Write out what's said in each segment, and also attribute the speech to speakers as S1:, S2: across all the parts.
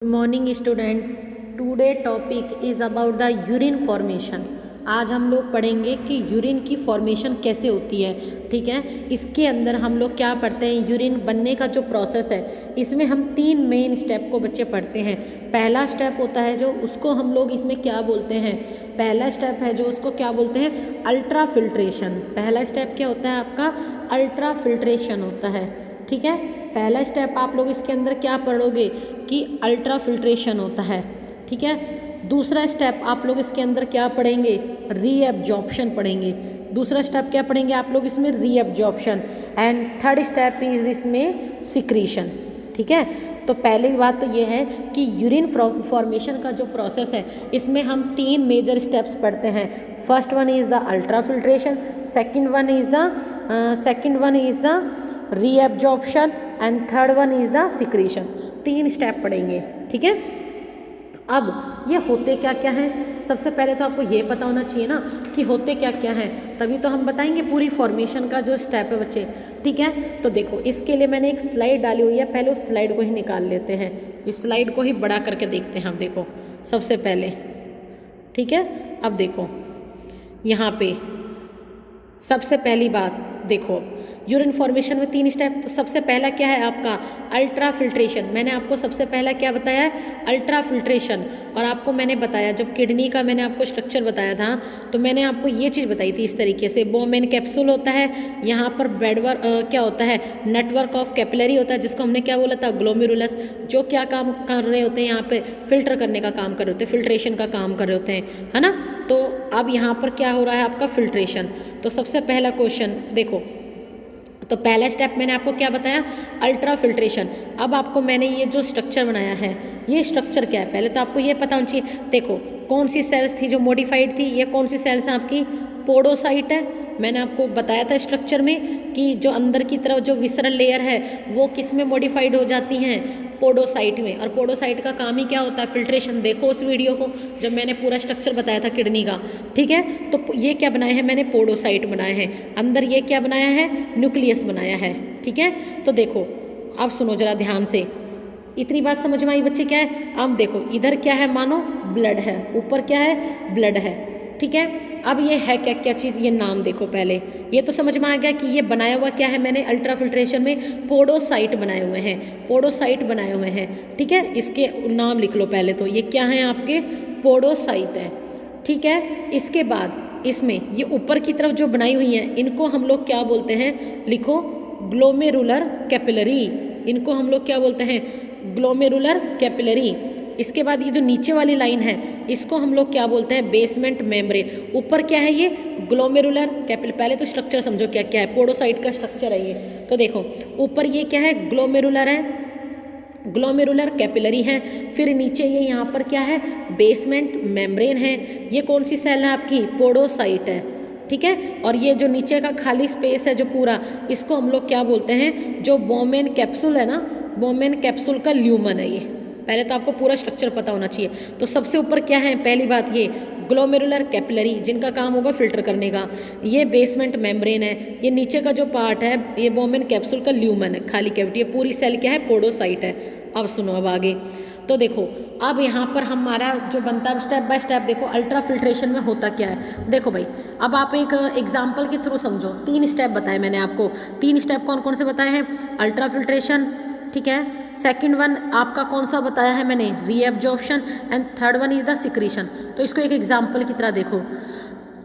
S1: Morning students, today topic is about the urine formation. आज हम लोग पढ़ेंगे कि यूरिन की फॉर्मेशन कैसे होती है। ठीक है, इसके अंदर हम लोग क्या पढ़ते हैं, यूरिन बनने का जो प्रोसेस है इसमें हम 3 मेन स्टेप को बच्चे पढ़ते हैं। पहला स्टेप होता है जो उसको हम लोग इसमें क्या बोलते हैं, पहला स्टेप है जो उसको क्या बोलते हैं, अल्ट्रा फिल्ट्रेशन। पहला स्टेप क्या होता है आपका, अल्ट्रा फिल्ट्रेशन होता है। ठीक है, पहला स्टेप आप लोग इसके अंदर क्या पढ़ोगे कि अल्ट्रा फिल्ट्रेशन होता है। ठीक है, दूसरा स्टेप आप लोग इसके अंदर क्या पढ़ेंगे, रीएब्जॉर्प्शन पढ़ेंगे। दूसरा स्टेप क्या पढ़ेंगे आप लोग इसमें, reabsorption. And third step is इसमें सिक्रीशन। ठीक है, तो पहली बात तो ये है कि यूरिन फॉर्मेशन का जो प्रोसेस है इसमें हम 3 मेजर स्टेप्स पढ़ते हैं। First one is the ultra filtration, second one is the reabsorption and third one is the secretion. 3 step पढ़ेंगे। ठीक है, अब ये होते क्या क्या हैं, सबसे पहले तो आपको ये पता होना चाहिए ना कि होते क्या क्या हैं, तभी तो हम बताएंगे पूरी फॉर्मेशन का जो स्टेप है बच्चे। ठीक है, तो देखो इसके लिए मैंने एक स्लाइड डाली हुई है, पहले उस स्लाइड को ही निकाल लेते हैं, इस स्लाइड को ही बड़ा करके देखते हैं हम। देखो सबसे पहले, ठीक है, अब देखो यहाँ पे सबसे पहली बात देखो, यूरिन फॉर्मेशन में 3 स्टेप। तो सबसे पहला क्या है आपका, अल्ट्रा फिल्ट्रेशन। मैंने आपको सबसे पहला क्या बताया है, अल्ट्रा फिल्ट्रेशन। और आपको मैंने बताया, जब किडनी का मैंने आपको स्ट्रक्चर बताया था तो मैंने आपको ये चीज़ बताई थी इस तरीके से, बोमेन कैप्सूल होता है, यहाँ पर बेडवर क्या होता है, नेटवर्क ऑफ कैपिलरी होता है, जिसको हमने क्या बोला था, ग्लोमेरुलस, जो क्या काम कर रहे होते हैं, यहाँ पे फिल्टर करने का काम कर रहे होते हैं, फिल्ट्रेशन का काम कर रहे होते हैं, है ना। तो अब यहाँ पर क्या हो रहा है आपका, फिल्ट्रेशन। तो सबसे पहला क्वेश्चन देखो, तो पहला स्टेप मैंने आपको क्या बताया, अल्ट्रा फिल्ट्रेशन। अब आपको मैंने ये जो स्ट्रक्चर बनाया है, ये स्ट्रक्चर क्या है, पहले तो आपको ये पता होना चाहिए। देखो कौन सी सेल्स थी जो मॉडिफाइड थी, ये कौन सी सेल्स हैं आपकी, पोडोसाइट है। मैंने आपको बताया था स्ट्रक्चर में कि जो अंदर की तरफ जो विसरल लेयर है वो किस में मॉडिफाइड हो जाती हैं, पोडोसाइट में। और पोडोसाइट का काम ही क्या होता है, फिल्ट्रेशन। देखो उस वीडियो को जब मैंने पूरा स्ट्रक्चर बताया था किडनी का। ठीक है, तो ये क्या बनाए हैं मैंने, पोडोसाइट बनाए हैं। अंदर ये क्या बनाया है, न्यूक्लियस बनाया है। ठीक है, तो देखो अब सुनो जरा ध्यान से, इतनी बात समझ में आई बच्चे क्या है। अब देखो इधर क्या है, मानो ब्लड है, ऊपर क्या है, ब्लड है। ठीक है, अब ये है क्या क्या चीज़, ये नाम देखो पहले, ये तो समझ में आ गया कि ये बनाया हुआ क्या है मैंने अल्ट्रा फिल्ट्रेशन में, पोडोसाइट बनाए हुए हैं, पोडोसाइट बनाए हुए हैं। ठीक है, इसके नाम लिख लो पहले, तो ये क्या है आपके, पोडोसाइट है। ठीक है, इसके बाद इसमें ये ऊपर की तरफ जो बनाई हुई हैं इनको हम लोग क्या बोलते हैं, लिखो ग्लोमेरुलर कैपिलरी। इनको हम लोग क्या बोलते हैं, ग्लोमेरुलर कैपिलरी। इसके बाद ये जो नीचे वाली लाइन है इसको हम लोग क्या बोलते हैं, बेसमेंट मेम्ब्रेन। ऊपर क्या है ये, ग्लोमेरुलर कैपिलरी। पहले तो स्ट्रक्चर समझो क्या क्या है, पोडोसाइट का स्ट्रक्चर है ये। तो देखो ऊपर ये क्या है, ग्लोमेरुलर है, ग्लोमेरुलर कैपिलरी है। फिर नीचे ये यहाँ पर क्या है, बेसमेंट मेम्ब्रेन है। ये कौन सी सेल है आपकी, पोडोसाइट है। ठीक है, और ये जो नीचे का खाली स्पेस है जो पूरा, इसको हम लोग क्या बोलते हैं, जो बोमेन कैप्सूल है ना, बोमेन कैप्सूल का ल्यूमन है ये। पहले तो आपको पूरा स्ट्रक्चर पता होना चाहिए। तो सबसे ऊपर क्या है, पहली बात ये ग्लोमेरुलर कैपिलरी, जिनका काम होगा फिल्टर करने का। ये बेसमेंट मेम्ब्रेन है। ये नीचे का जो पार्ट है ये बोमेन कैप्सूल का ल्यूमन है, खाली कैविटी। ये पूरी सेल क्या है, पोडोसाइट है। अब सुनो अब आगे, तो देखो अब यहाँ पर हमारा जो बनता है स्टेप बाय स्टेप, देखो अल्ट्रा फिल्ट्रेशन में होता क्या है। देखो भाई, अब आप एक एग्जाम्पल के थ्रू समझो। 3 स्टेप बताए मैंने आपको, 3 स्टेप कौन कौन से बताए हैं, अल्ट्रा फिल्ट्रेशन, ठीक है, सेकंड वन आपका कौन सा बताया है मैंने, reabsorption, and third one is the secretion. तो इसको एक एग्जाम्पल की तरह देखो,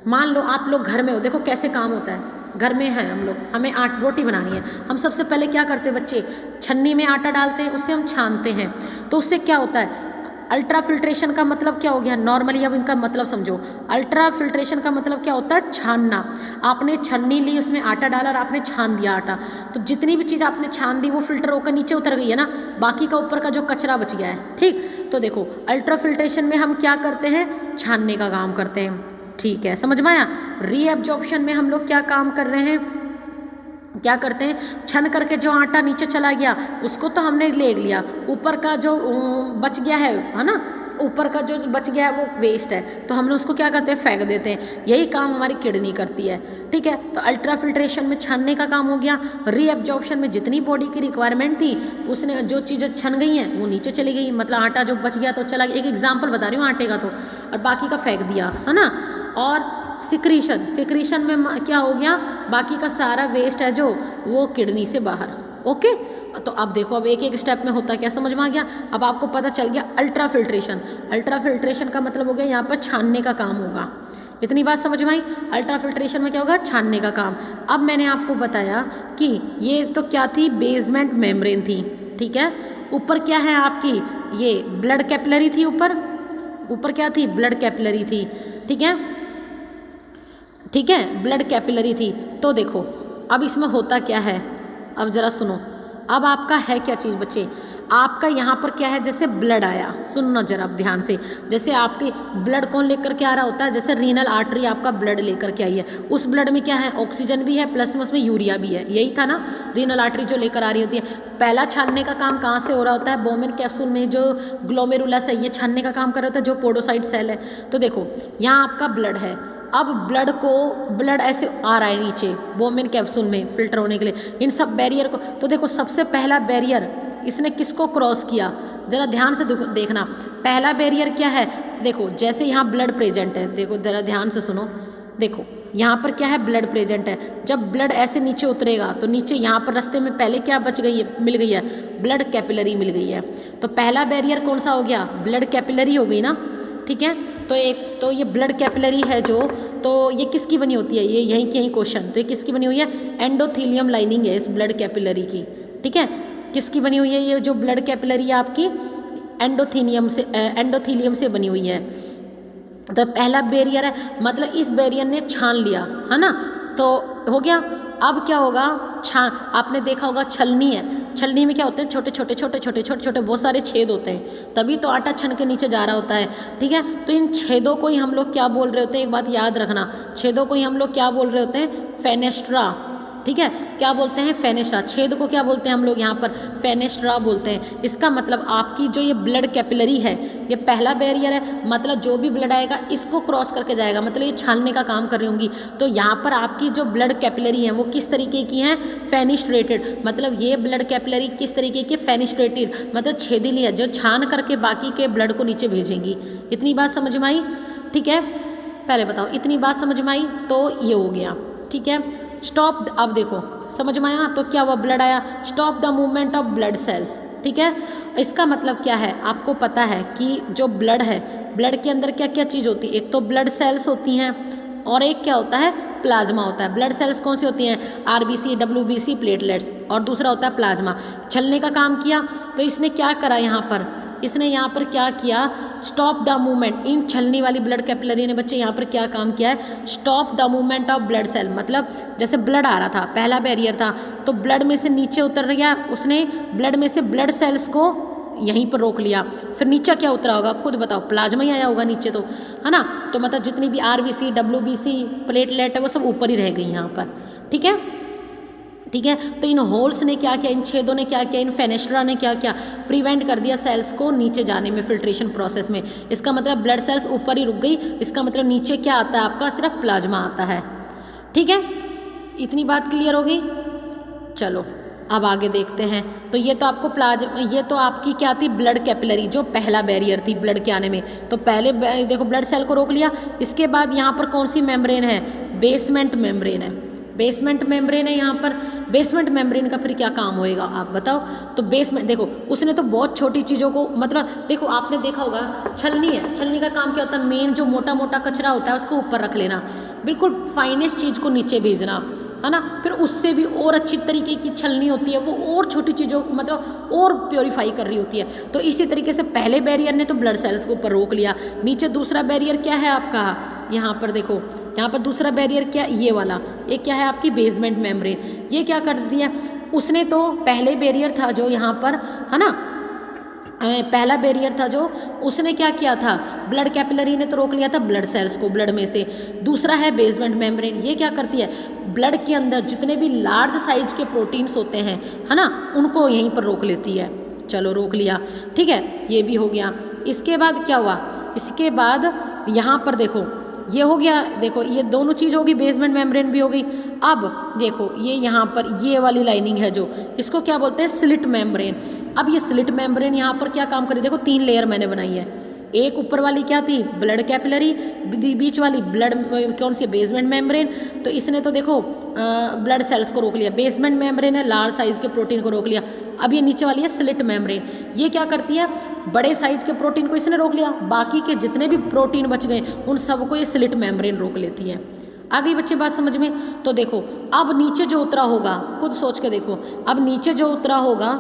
S1: मान लो आप लोग घर में हो, देखो कैसे काम होता है। घर में हैं हम लोग, हमें रोटी बनानी है, हम सबसे पहले क्या करते हैं बच्चे, छन्नी में आटा डालते हैं, उससे हम छानते हैं। तो उससे क्या होता है, अल्ट्रा फिल्ट्रेशन का मतलब क्या हो गया, नॉर्मली अब इनका मतलब समझो। अल्ट्रा फिल्ट्रेशन का मतलब क्या होता है, छानना। आपने छन्नी ली, उसमें आटा डाला और आपने छान दिया आटा, तो जितनी भी चीज़ आपने छान दी वो फिल्टर होकर नीचे उतर गई है ना, बाकी का ऊपर का जो कचरा बच गया है। ठीक, तो देखो अल्ट्रा फिल्ट्रेशन में हम क्या करते हैं, छानने का काम करते हैं। ठीक है, समझ में आया। रीएब्जॉर्प्शन में हम लोग क्या काम कर रहे हैं, क्या करते हैं, छन करके जो आटा नीचे चला गया उसको तो हमने ले लिया, ऊपर का जो बच गया है ना, ऊपर का जो बच गया है वो वेस्ट है, तो हम लोग उसको क्या करते हैं, फेंक देते हैं। यही काम हमारी किडनी करती है, ठीक है। तो अल्ट्रा फिल्ट्रेशन में छानने का काम हो गया। रीअब्जॉर्प्शन में जितनी बॉडी की रिक्वायरमेंट थी उसने जो चीज़ें छन गई हैं वो नीचे चली गई, मतलब आटा जो बच गया तो चला गया। एक एग्जाम्पल बता रही हूँ आटे का, तो और बाकी का फेंक दिया, है ना। और सिक्रीशन में क्या हो गया, बाकी का सारा वेस्ट है जो वो किडनी से बाहर। ओके, तो अब देखो, अब एक एक स्टेप में होता क्या समझ में आ गया। अब आपको पता चल गया अल्ट्रा फिल्ट्रेशन का मतलब हो गया यहाँ पर छानने का काम होगा। इतनी बात समझ में आई। अल्ट्रा फिल्ट्रेशन में क्या होगा, छानने का काम। अब मैंने आपको बताया कि ये तो क्या थी, बेसमेंट मेम्ब्रेन थी, ठीक है। ऊपर क्या है आपकी, ये ब्लड कैपिलरी थी, ऊपर क्या थी, ब्लड कैपिलरी थी, ठीक है, ठीक है, ब्लड कैपिलरी थी। तो देखो अब इसमें होता क्या है, अब जरा सुनो। अब आपका है क्या चीज़ बच्चे, आपका यहाँ पर क्या है, जैसे ब्लड आया, सुनना जरा आप ध्यान से। जैसे आपकी ब्लड कौन लेकर के आ रहा होता है, जैसे रीनल आर्टरी आपका ब्लड लेकर के आई है, उस ब्लड में क्या है, ऑक्सीजन भी है प्लस में उसमें यूरिया भी है, यही था ना, रीनल आर्टरी जो लेकर आ रही होती है। पहला छानने का काम कहाँ से हो रहा होता है, बोमेन कैप्सूल में जो ग्लोमेरुलस है ये छानने का काम कर रहा होता है, जो पोडोसाइट सेल है। तो देखो यहाँ आपका ब्लड है, अब ब्लड ऐसे आ रहा है नीचे बोमेन कैप्सूल में फिल्टर होने के लिए, इन सब बैरियर को। तो देखो सबसे पहला बैरियर इसने किसको क्रॉस किया, जरा ध्यान से देखना। पहला बैरियर क्या है, देखो जैसे यहाँ ब्लड प्रेजेंट है, देखो जरा ध्यान से सुनो। देखो यहाँ पर क्या है, ब्लड प्रेजेंट है। जब ब्लड ऐसे नीचे उतरेगा तो नीचे यहाँ पर रास्ते में पहले क्या बच गई है, मिल गई है, ब्लड कैपिलरी मिल गई है। तो पहला बैरियर कौन सा हो गया, ब्लड कैपिलरी हो गई ना, ठीक है। तो ये ब्लड कैपिलरी है जो, तो ये किसकी बनी होती है, ये यहीं की यहीं क्वेश्चन, तो ये किसकी बनी हुई है, एंडोथीलियम लाइनिंग है इस ब्लड कैपिलरी की, ठीक है। किसकी बनी हुई है, ये जो ब्लड कैपिलरी है आपकी एंडोथीलियम से बनी हुई है। तो पहला बैरियर है, मतलब इस बैरियर ने छान लिया, है ना, तो हो गया। अब क्या होगा, आपने देखा होगा छलनी है, छलनी में क्या होते हैं, छोटे छोटे बहुत सारे छेद होते हैं, तभी तो आटा छन के नीचे जा रहा होता है, ठीक है। तो इन छेदों को ही हम लोग क्या बोल रहे होते हैं, एक बात याद रखना, छेदों को ही हम लोग क्या बोल रहे होते हैं, फेनेस्ट्रा, ठीक है। क्या बोलते हैं, फेनेस्ट्रा। छेद को क्या बोलते हैं हम लोग यहाँ पर, फेनेस्ट्रा बोलते हैं। इसका मतलब आपकी जो ये ब्लड कैपिलरी है, ये पहला बैरियर है, मतलब जो भी ब्लड आएगा इसको क्रॉस करके जाएगा, मतलब ये छानने का काम कर रही होंगी। तो यहाँ पर आपकी जो ब्लड कैपिलरी है वो किस तरीके की है, फेनिस्ट्रेटेड, मतलब ये ब्लड कैपिलरी किस तरीके की, फेनिस्ट्रेटेड, मतलब छेदीली है, जो छान करके बाकी के ब्लड को नीचे भेजेंगी। इतनी बात समझ में आई, ठीक है। पहले बताओ, इतनी बात समझ में आई, तो ये हो गया, ठीक है। स्टॉप, अब देखो समझ में आया, तो क्या हुआ, ब्लड आया, stop the movement of blood cells, ठीक है। इसका मतलब क्या है, आपको पता है कि जो ब्लड है, ब्लड के अंदर क्या क्या चीज़ होती है, एक तो ब्लड सेल्स होती हैं और एक क्या होता है, प्लाज्मा होता है। ब्लड सेल्स कौन सी होती हैं, आरबीसी, डब्ल्यूबीसी, प्लेटलेट्स, और दूसरा होता है प्लाज्मा। छलने का काम किया, तो इसने क्या करा यहाँ पर, इसने यहाँ पर क्या किया, स्टॉप द मूवमेंट, इन छलनी वाली ब्लड कैपिलरी ने बच्चे यहाँ पर क्या काम किया है, stop the movement of blood cell, मतलब जैसे ब्लड आ रहा था, पहला बैरियर था, तो ब्लड में से नीचे उतर गया, उसने ब्लड में से ब्लड सेल्स को यहीं पर रोक लिया। फिर नीचे क्या उतरा होगा, खुद बताओ, प्लाज्मा ही आया होगा नीचे, तो है ना। तो मतलब जितनी भी आरबीसी, डब्ल्यूबीसी, प्लेटलेट है वो सब ऊपर ही रह गई यहाँ पर, ठीक है, ठीक है। तो इन होल्स ने क्या किया, इन छेदों ने क्या किया, इन फेनेस्ट्रा ने क्या किया, प्रिवेंट कर दिया सेल्स को नीचे जाने में फिल्ट्रेशन प्रोसेस में। इसका मतलब ब्लड सेल्स ऊपर ही रुक गई, इसका मतलब नीचे क्या आता है आपका, सिर्फ प्लाज्मा आता है, ठीक है। इतनी बात क्लियर हो गई। चलो अब आगे देखते हैं। तो ये तो आपको ये तो आपकी क्या थी, ब्लड कैपिलरी, जो पहला बैरियर थी ब्लड के आने में। तो पहले देखो ब्लड सेल को रोक लिया, इसके बाद यहाँ पर कौन सी मेम्ब्रेन है, बेसमेंट मेम्ब्रेन है, बेसमेंट मेम्ब्रेन है यहाँ पर। बेसमेंट मेम्ब्रेन का फिर क्या काम होएगा आप बताओ। तो बेसमेंट देखो, उसने तो बहुत छोटी चीज़ों को, मतलब देखो आपने देखा होगा छलनी है, छलनी का काम क्या होता है, मेन जो मोटा मोटा कचरा होता है उसको ऊपर रख लेना, बिल्कुल फाइनेस्ट चीज़ को नीचे भेजना, है ना। फिर उससे भी और अच्छी तरीके की छलनी होती है, वो और छोटी चीज़ों मतलब और प्योरीफाई कर रही होती है। तो इसी तरीके से पहले बैरियर ने तो ब्लड सेल्स को ऊपर रोक लिया, नीचे दूसरा बैरियर क्या है आपका, यहाँ पर देखो, यहाँ पर दूसरा बैरियर क्या, ये वाला, ये क्या है आपकी बेसमेंट मेम्ब्रेन। ये क्या कर दिया उसने, तो पहले बैरियर था जो यहाँ पर, है ना, पहला बैरियर था जो, उसने क्या किया था, ब्लड कैपिलरी ने तो रोक लिया था ब्लड सेल्स को ब्लड में से। दूसरा है बेसमेंट मेम्ब्रेन, ये क्या करती है, ब्लड के अंदर जितने भी लार्ज साइज के प्रोटीन्स होते हैं, है ना, उनको यहीं पर रोक लेती है। चलो रोक लिया, ठीक है, ये भी हो गया। इसके बाद क्या हुआ, इसके बाद यहाँ पर देखो ये हो गया, देखो ये दोनों चीज़ होगी, बेसमेंट मेम्ब्रेन भी हो गई। अब देखो ये यहाँ पर ये वाली लाइनिंग है जो, इसको क्या बोलते हैं, स्लिट मेम्ब्रेन। अब ये स्लिट मेम्ब्रेन यहाँ पर क्या काम करे, देखो 3 लेयर मैंने बनाई है। एक ऊपर वाली क्या थी, ब्लड कैपिलरी, बीच वाली ब्लड कौन सी, बेसमेंट मेम्ब्रेन। तो इसने तो देखो ब्लड सेल्स को रोक लिया, बेसमेंट मेम्ब्रेन है लार्ज साइज के प्रोटीन को रोक लिया। अब ये नीचे वाली है स्लिट मेम्ब्रेन, ये क्या करती है, बड़े साइज के प्रोटीन को इसने रोक लिया, बाकी के जितने भी प्रोटीन बच गए उन सबको ये स्लिट मेम्ब्रेन रोक लेती है। आ गई बच्चे बात समझ में। तो देखो अब नीचे जो उतरा होगा, खुद सोच के देखो, अब नीचे जो उतरा होगा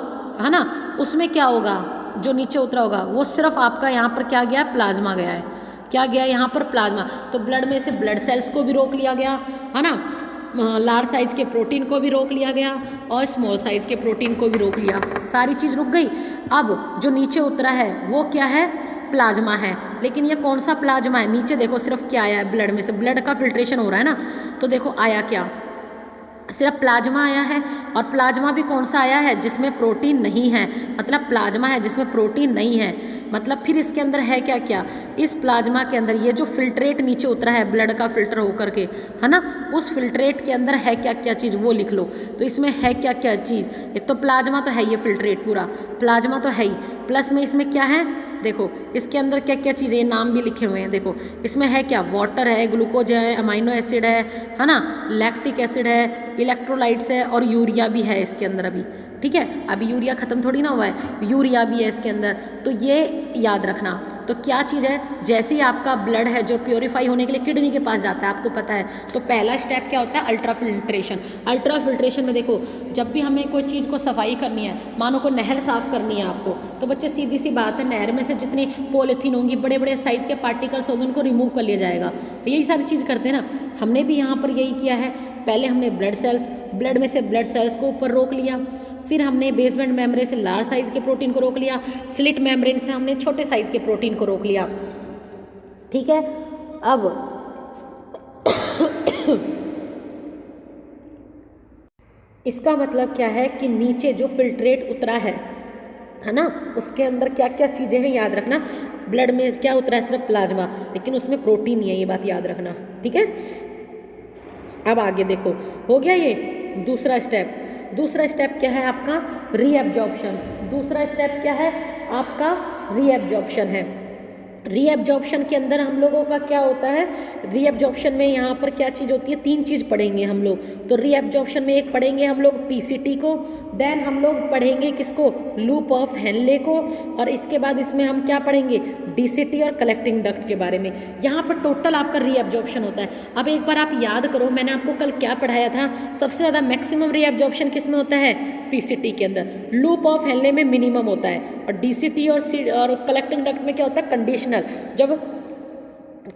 S1: है ना, उसमें क्या होगा, जो नीचे उतरा होगा वो सिर्फ आपका यहाँ पर क्या गया, प्लाज्मा गया है। क्या गया यहाँ पर, प्लाज्मा। तो ब्लड में से ब्लड सेल्स को भी रोक लिया गया है ना, लार्ज साइज के प्रोटीन को भी रोक लिया गया और स्मॉल साइज के प्रोटीन को भी रोक लिया, सारी चीज़ रुक गई। अब जो नीचे उतरा है वो क्या है, प्लाज्मा है। लेकिन ये कौन सा प्लाज्मा है, नीचे देखो सिर्फ क्या आया है, ब्लड में से ब्लड का फिल्ट्रेशन हो रहा है ना, तो देखो आया क्या, सिर्फ प्लाज्मा आया है। और प्लाज्मा भी कौन सा आया है, जिसमें प्रोटीन नहीं है, मतलब प्लाज्मा है जिसमें प्रोटीन नहीं है। मतलब फिर इसके अंदर है क्या क्या, इस प्लाज्मा के अंदर ये जो फिल्ट्रेट नीचे उतरा है ब्लड का फिल्टर होकर के है ना, उस फिल्ट्रेट के अंदर है क्या क्या चीज़ वो लिख लो। तो इसमें है क्या क्या चीज़, एक तो प्लाज्मा तो है, ये फिल्ट्रेट पूरा प्लाज्मा तो है ही, प्लस में इसमें क्या है, देखो इसके अंदर क्या क्या चीज़ें, नाम भी लिखे हुए हैं। देखो इसमें है क्या, वाटर है, ग्लूकोज है, अमाइनो एसिड है ना, लैक्टिक एसिड है, इलेक्ट्रोलाइट्स है और यूरिया भी है इसके अंदर अभी। ठीक है, अभी यूरिया ख़त्म थोड़ी ना हुआ है, यूरिया भी है इसके अंदर। तो ये याद रखना। तो क्या चीज़ है, जैसे ही आपका ब्लड है जो प्योरीफाई होने के लिए किडनी के पास जाता है, आपको पता है, तो पहला स्टेप क्या होता है, अल्ट्रा फिल्ट्रेशन। अल्ट्रा फिल्ट्रेशन में देखो, जब भी हमें कोई चीज़ को सफाई करनी है, मानो को नहर साफ़ करनी है आपको, तो बच्चे सीधी सी बात है, नहर में से जितनी पॉलीथीन होंगी, बड़े बड़े साइज़ के पार्टिकल्स होंगे, उनको रिमूव कर लिया जाएगा। तो यही सारी चीज़ करते हैं ना, हमने भी यहाँ पर यही किया है। पहले हमने ब्लड में से ब्लड सेल्स को ऊपर रोक लिया, फिर हमने बेसमेंट मेम्ब्रेन से लार्ज साइज के प्रोटीन को रोक लिया, स्लिट मेम्ब्रेन से हमने छोटे साइज के प्रोटीन को रोक लिया। ठीक है, अब इसका मतलब क्या है कि नीचे जो फिल्ट्रेट उतरा है ना, उसके अंदर क्या क्या चीज़ें हैं याद रखना। ब्लड में क्या उतरा है, सिर्फ प्लाज्मा, लेकिन उसमें प्रोटीन नहीं है, ये बात याद रखना। ठीक है, अब आगे देखो, हो गया ये दूसरा स्टेप। दूसरा स्टेप क्या है आपका, रीएब्जॉर्प्शन। दूसरा स्टेप क्या है आपका, रीएब्जॉर्प्शन है। रीएब्जॉर्प्शन के अंदर हम लोगों का क्या होता है, रीएब्जॉर्प्शन में यहाँ पर क्या चीज़ होती है, 3 चीज़ पढ़ेंगे हम लोग। तो रीएब्जॉर्प्शन में एक पढ़ेंगे हम लोग पीसीटी को, देन हम लोग पढ़ेंगे किसको, लूप ऑफ हेनले को, और इसके बाद इसमें हम क्या पढ़ेंगे, डीसीटी और कलेक्टिंग डक्ट के बारे में। यहाँ पर टोटल आपका रीएब्जॉर्प्शन होता है। अब एक बार आप याद करो, मैंने आपको कल क्या पढ़ाया था, सबसे ज़्यादा मैक्सिमम रीएब्जॉर्प्शन किस में होता है, पीसीटी के अंदर, लूप ऑफ हेनले में मिनिमम होता है, और डीसीटी और कलेक्टिंग डक्ट में क्या होता है, कंडीशनल। जब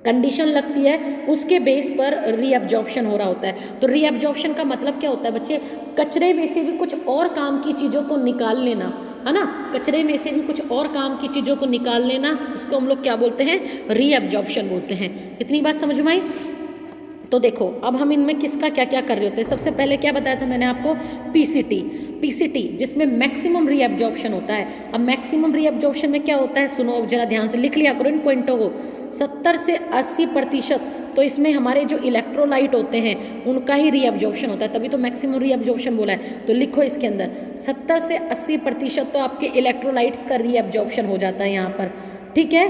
S1: कंडीशन लगती है उसके बेस पर रीअब्जॉर्प्शन हो रहा होता है। तो रीअब्जॉर्प्शन का मतलब क्या होता है बच्चे, कचरे में से भी कुछ और काम की चीज़ों को निकाल लेना, है ना, कचरे में से भी कुछ और काम की चीज़ों को निकाल लेना, इसको हम लोग क्या बोलते हैं, रीअब्जॉर्प्शन बोलते हैं। इतनी बात समझ में आई। तो देखो अब हम इनमें किसका क्या क्या कर रहे होते हैं। सबसे पहले क्या बताया था मैंने आपको, पीसीटी जिसमें मैक्सिमम रीअब्जॉर्प्शन होता है। अब मैक्सिमम रीअब्जॉर्प्शन में क्या होता है, सुनो जरा ध्यान से, लिख लिया करो इन पॉइंटों को। 70 से 80% तो इसमें हमारे जो इलेक्ट्रोलाइट होते हैं उनका ही रीअब्जॉर्प्शन होता है, तभी तो मैक्सिमम रीअब्जॉर्प्शन बोला है। तो लिखो इसके अंदर 70 से 80% तो आपके इलेक्ट्रोलाइट्स का रीअब्जॉर्प्शन हो जाता है यहाँ पर। ठीक है,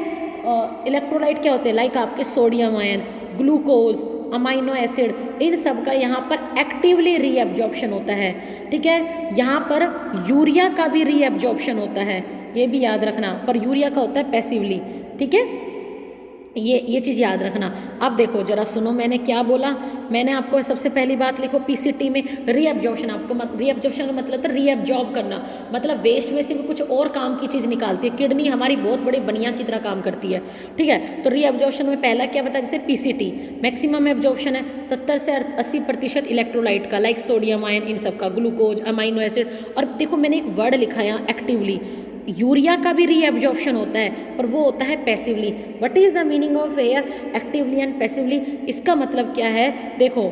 S1: इलेक्ट्रोलाइट क्या होते हैं, लाइक आपके sodium ion, glucose, amino acid, इन सब का यहाँ पर एक्टिवली रीअब्जॉर्प्शन होता है। ठीक है, यहाँ पर यूरिया का भी रीअब्जॉर्प्शन होता है, ये भी याद रखना, पर यूरिया का होता है पैसिवली। ठीक है, ये चीज़ याद रखना। अब देखो जरा सुनो, मैंने क्या बोला, मैंने आपको सबसे पहली बात लिखो, पीसीटी में रीअब्जॉर्प्शन, आपको रीअब्जॉर्प्शन का मतलब था रीअब्जॉर्ब करना, मतलब वेस्ट में से भी कुछ और काम की चीज़ निकालती है। किडनी हमारी बहुत बड़ी बनिया की तरह काम करती है। ठीक है, तो रीअब्जॉर्प्शन में पहला क्या बताया, जैसे पीसीटी मैक्सिमम एब्जॉर्प्शन है 70 से 80% इलेक्ट्रोलाइट का, लाइक सोडियम आयन, इन सब का, ग्लूकोज, अमाइनो एसिड। और देखो मैंने एक वर्ड लिखा है यहाँ, एक्टिवली। यूरिया का भी रीअब्जॉर्प्शन होता है, पर वो होता है passively. What is the meaning of here actively and passively, इसका मतलब क्या है, देखो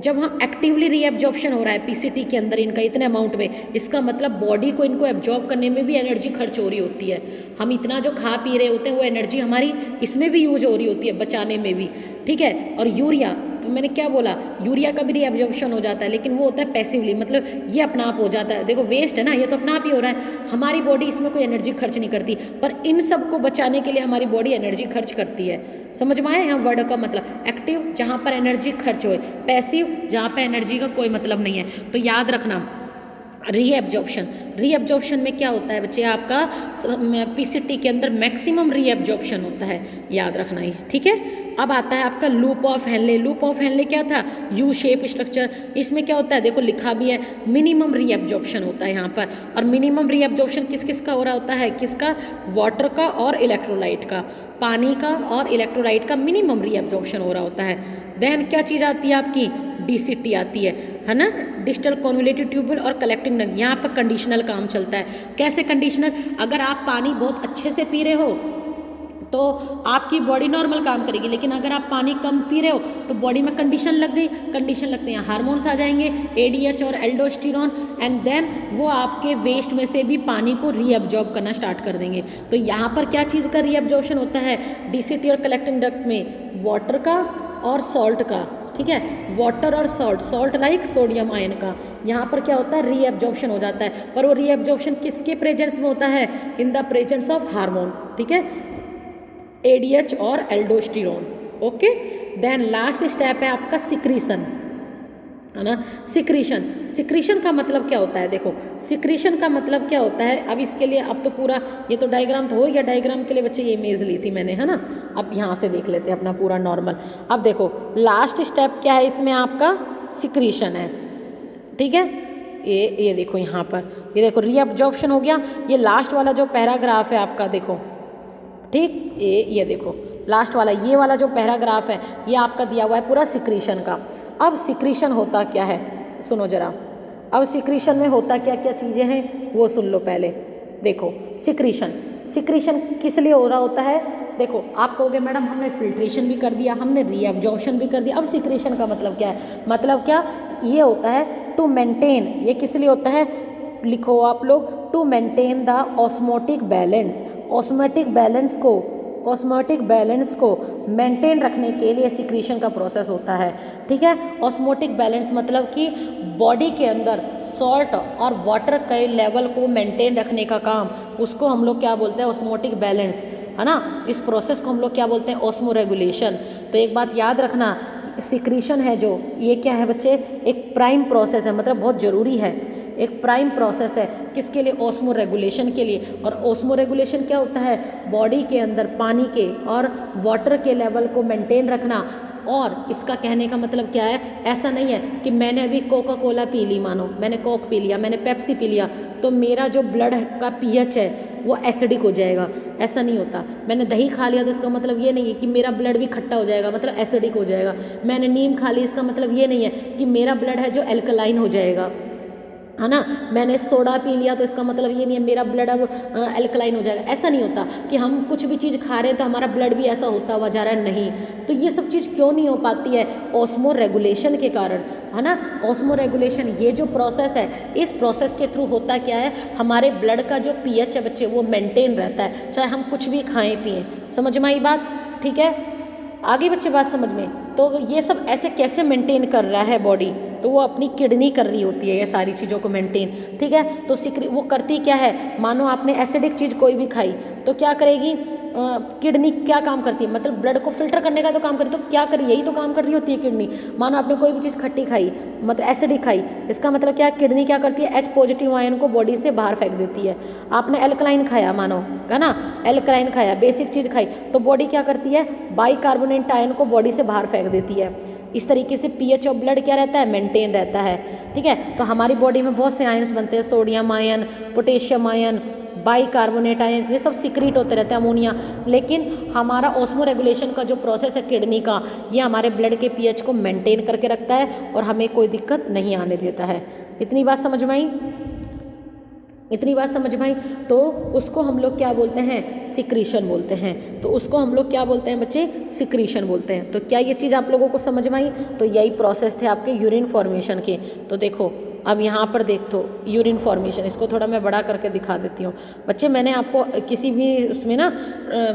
S1: जब हम एक्टिवली रीएब्जॉर्प्शन हो रहा है पीसीटी के अंदर इनका इतने अमाउंट में, इसका मतलब बॉडी को इनको एब्जॉर्ब करने में भी एनर्जी खर्च हो रही होती है। हम इतना जो खा पी रहे होते हैं वो एनर्जी हमारी इसमें भी यूज हो रही होती है, बचाने में भी, ठीक है। और यूरिया, तो मैंने क्या बोला, यूरिया का भी रीएब्जॉर्प्शन हो जाता है, लेकिन वो होता है पैसिवली, मतलब ये अपना आप हो जाता है। देखो वेस्ट है ना, ये तो अपना आप ही हो रहा है, हमारी बॉडी इसमें कोई एनर्जी खर्च नहीं करती, पर इन सब को बचाने के लिए हमारी बॉडी एनर्जी खर्च करती है। समझ में आया यहाँ वर्ड का मतलब? एक्टिव जहाँ पर एनर्जी खर्च होए, पैसिव जहाँ पर एनर्जी का कोई मतलब नहीं है। तो याद रखना रीएब्जॉर्प्शन, रीएब्जॉर्प्शन में क्या होता है बच्चे, आपका पीसीटी के अंदर मैक्सिमम रीएब्जॉर्प्शन होता है, याद रखना ये, ठीक है। अब आता है आपका loop of Henle. Loop of Henle क्या था, यू शेप स्ट्रक्चर। इसमें क्या होता है, देखो लिखा भी है, मिनिमम रीएब्जॉर्प्शन होता है यहाँ पर। और मिनिमम रीएब्जॉर्प्शन किस किस का हो रहा होता है, किसका, वाटर का और इलेक्ट्रोलाइट का, पानी का और इलेक्ट्रोलाइट का मिनिमम रीएब्जॉर्प्शन हो रहा होता है। देन क्या चीज़ आती है आपकी, डीसीटी आती है ना, डिस्टल कॉन्वोल्यूटेड ट्यूबुल और कलेक्टिंग नग। यहाँ पर कंडीशनल काम चलता है। कैसे कंडीशनल, अगर आप पानी बहुत अच्छे से पी रहे हो तो आपकी बॉडी नॉर्मल काम करेगी, लेकिन अगर आप पानी कम पी रहे हो तो बॉडी में कंडीशन लग गई, कंडीशन लगते हैं हार्मोन्स आ जाएंगे, एडीएच और एल्डोस्टेरोन, एंड देन वो आपके वेस्ट में से भी पानी को रीअब्जॉर्ब करना स्टार्ट कर देंगे। तो यहाँ पर क्या चीज़ का रीअब्जॉर्प्शन होता है, डीसीटी और कलेक्टिंग डक्ट में वाटर का और सॉल्ट का, ठीक है, वाटर और salt, salt like sodium ion का, यहाँ पर क्या होता है, रीअब्जॉर्प्शन हो जाता है। पर वो रीअब्जॉर्प्शन किसके प्रेजेंस में होता है, in the presence of hormone, ठीक है, एडीएच और aldosterone. Okay, then last step है आपका सिक्रीशन, है ना। सिक्रीशन, सिक्रीशन का मतलब क्या होता है, देखो सिक्रीशन का मतलब क्या होता है। अब इसके लिए, अब तो पूरा ये तो डायग्राम तो हो गया, डायग्राम के लिए बच्चे ये इमेज ली थी मैंने, है ना। अब यहाँ से देख लेते हैं अपना पूरा नॉर्मल। अब देखो लास्ट स्टेप क्या है इसमें, आपका सिक्रीशन है, ठीक है। ये देखो यहाँ पर, ये देखो रीअब्जॉर्प्शन हो गया। ये लास्ट वाला जो पैराग्राफ है आपका, देखो ठीक, ये देखो लास्ट वाला, ये वाला जो पैराग्राफ है ये आपका दिया हुआ है पूरा सिक्रीशन का। अब सिक्रीशन होता क्या है, सुनो जरा। अब सिक्रीशन में होता क्या क्या चीज़ें हैं वो सुन लो पहले। देखो सिक्रीशन, सिक्रीशन किस लिए हो रहा होता है, देखो आप कहोगे मैडम हमने फिल्ट्रेशन भी कर दिया, हमने रीअब्जॉर्प्शन भी कर दिया, अब सिक्रीशन का मतलब क्या है, मतलब क्या, ये होता है टू मेंटेन, ये किस लिए होता है, लिखो आप लोग, to maintain the osmotic balance, osmotic balance को, ऑस्मोटिक बैलेंस को मेंटेन रखने के लिए सिक्रीशन का प्रोसेस होता है, ठीक है। ऑस्मोटिक बैलेंस मतलब कि बॉडी के अंदर सॉल्ट और वाटर के लेवल को मेंटेन रखने का काम, उसको हम लोग क्या बोलते हैं, ऑस्मोटिक बैलेंस, है ना। इस प्रोसेस को हम लोग क्या बोलते हैं, ऑस्मो रेगुलेशन। तो एक बात याद रखना, सिक्रीशन है जो, ये क्या है बच्चे, एक प्राइम प्रोसेस है, मतलब बहुत ज़रूरी है, एक प्राइम प्रोसेस है, किसके लिए, ऑस्मो रेगुलेशन के लिए। और ऑस्मो रेगुलेशन क्या होता है, बॉडी के अंदर पानी के और वाटर के लेवल को मेंटेन रखना। और इसका कहने का मतलब क्या है, ऐसा नहीं है कि मैंने अभी कोका कोला पी ली, मानो मैंने कोक पी लिया, मैंने पेप्सी पी लिया, तो मेरा जो ब्लड का पीएच है वो एसिडिक हो जाएगा, ऐसा नहीं होता। मैंने दही खा लिया तो इसका मतलब ये नहीं है कि मेरा ब्लड भी खट्टा हो जाएगा, मतलब एसिडिक हो जाएगा। मैंने नीम खा ली, इसका मतलब ये नहीं है कि मेरा ब्लड है जो एल्कलाइन हो जाएगा, है ना। मैंने सोडा पी लिया तो इसका मतलब ये नहीं है मेरा ब्लड अब एल्कलाइन हो जाएगा, ऐसा नहीं होता कि हम कुछ भी चीज़ खा रहे हैं तो हमारा ब्लड भी ऐसा होता हुआ जा रहा है, नहीं। तो ये सब चीज़ क्यों नहीं हो पाती है, ऑस्मो रेगुलेशन के कारण, है ना। ऑस्मो रेगुलेशन ये जो प्रोसेस है, इस प्रोसेस के थ्रू होता क्या है, हमारे ब्लड का जो पीएच है बच्चे वो मेंटेन रहता है, चाहे हम कुछ भी खाएं पिएं। समझ में आई बात, ठीक है। आगे बच्चे बात समझ में, तो ये सब ऐसे कैसे मेंटेन कर रहा है बॉडी, तो वो अपनी किडनी कर रही होती है ये सारी चीज़ों को मेंटेन, ठीक है। तो वो करती क्या है, मानो आपने एसिडिक चीज़ कोई भी खाई तो क्या करेगी, किडनी क्या काम करती है, मतलब ब्लड को फिल्टर करने का तो काम करती है, तो क्या कर रही है, यही तो काम कर रही होती है किडनी। मानो आपने कोई भी चीज़ खट्टी खाई, मतलब एसिडिक खाई, इसका मतलब क्या है, किडनी क्या करती है, H पॉजिटिव आयन को बॉडी से बाहर फेंक देती है। आपने एल्कलाइन खाया, मानो, है ना, एल्कलाइन खाया, बेसिक चीज़ खाई, तो बॉडी क्या करती है, बाइकार्बोनेट आयन को बॉडी से बाहर फेंक देती है। इस तरीके से पीएच ऑफ ब्लड क्या रहता है, मेंटेन रहता है, ठीक है। तो हमारी बॉडी में बहुत से आयन्स बनते हैं, sodium ion, potassium ion, bicarbonate ion, ये सब सीक्रेट होते रहते हैं, अमोनिया। लेकिन हमारा ऑस्मो रेगुलेशन का जो प्रोसेस है किडनी का, ये हमारे ब्लड के पीएच को मेंटेन करके रखता है और हमें कोई दिक्कत नहीं आने देता है। इतनी बात समझ में आई। इतनी बात समझ में आई। तो उसको हम लोग क्या बोलते हैं, सिक्रीशन बोलते हैं। तो उसको हम लोग क्या बोलते हैं बच्चे, सिक्रीशन बोलते हैं। तो क्या ये चीज़ आप लोगों को समझ में आई? तो यही प्रोसेस थे आपके यूरिन फॉर्मेशन के। तो देखो अब यहाँ पर देख तो यूरिन फॉर्मेशन, इसको थोड़ा मैं बड़ा करके दिखा देती हूँ बच्चे। मैंने आपको किसी भी उसमें ना